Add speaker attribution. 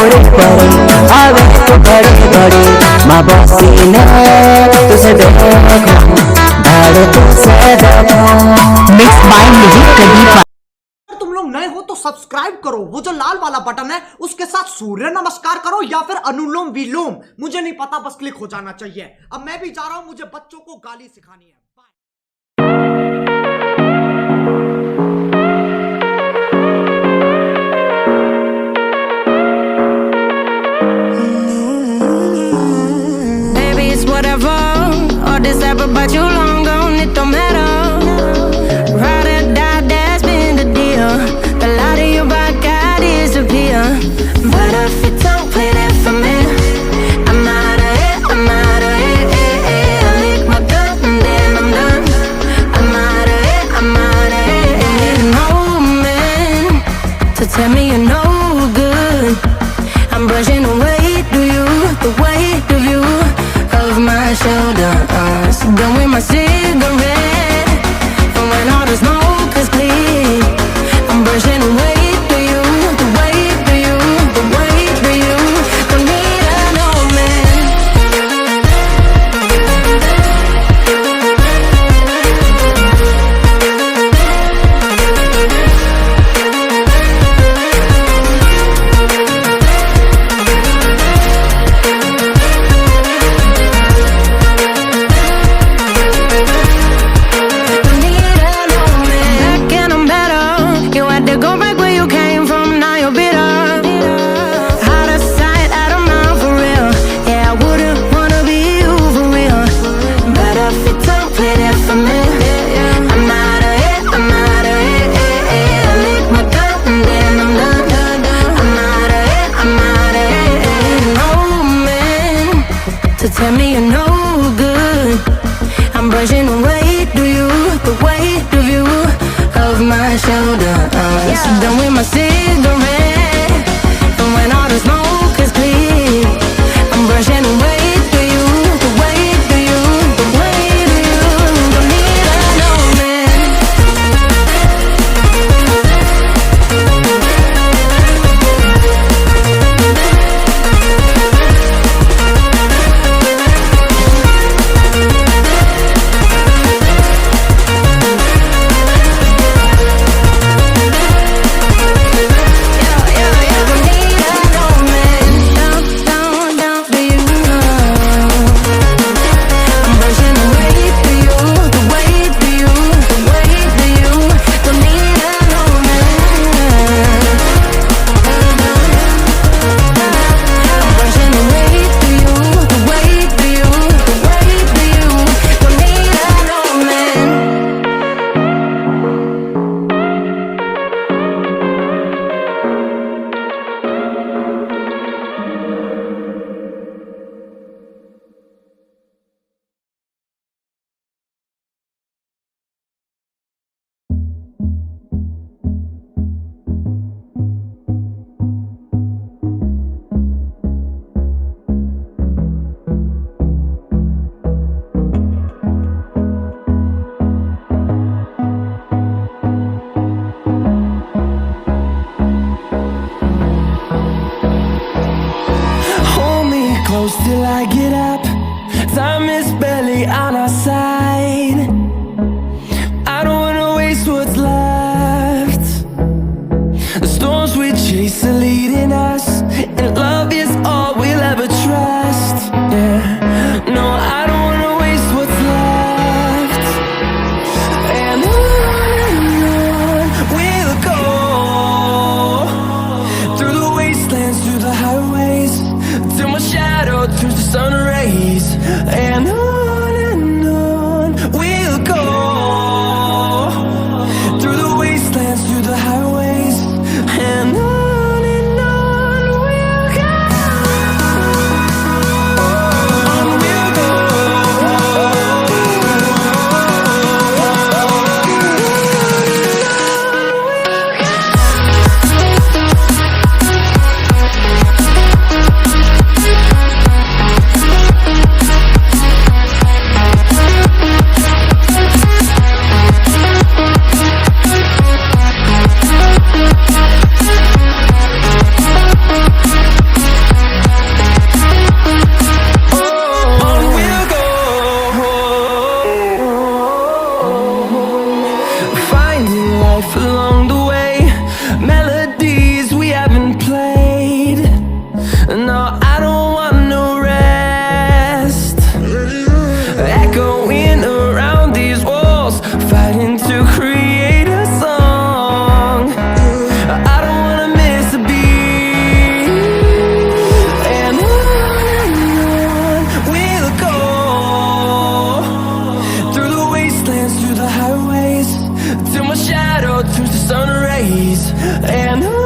Speaker 1: परे परे आवे तो बड़े बड़े माँ बॉसी ने तुझे देखो धाड़े तुझसे देखो। मिक्स बाय म्यूजिक कदीपा।
Speaker 2: तुम लोग नए हो तो सब्सक्राइब करो, वो जो लाल वाला बटन है उसके साथ सूर्य नमस्कार करो या फिर अनुलोम विलोम, मुझे नहीं पता, बस क्लिक हो जाना चाहिए। अब मैं भी जा रहा हूं, मुझे बच्चों को गाली सिखानी है।
Speaker 3: Baby, it's whatever. All this ever but you long gone, it don't matter. Ride or die, that's been the deal. The light of your back, I disappear. But if you don't play that for me, I'm out of it, I'm out of it. I lick my gun and then I'm done. I'm out of it, I'm out of it. And no man to tell me you're no good. I'm brushing away, do you, the weight of you, of my shoulders. Done with my cigarette, and when all the smoke is clear, I'm brushing away, do you, the weight of you, the weight of you. Don't need a no man. Tell me you're no good. I'm brushing away, do you, the weight of you, of my shoulders. Done with my cigarette, and when all the smoke is clear, I'm brushing away, do you, the weight of you, the weight of you. Don't need a no man. life along the way, melodies we haven't played. No, I don't want no rest, echoing around these walls, fighting to create a song. I don't wanna miss a beat, and on we'll go, through the wastelands, through the highways, till my shadow turns to sun rays. And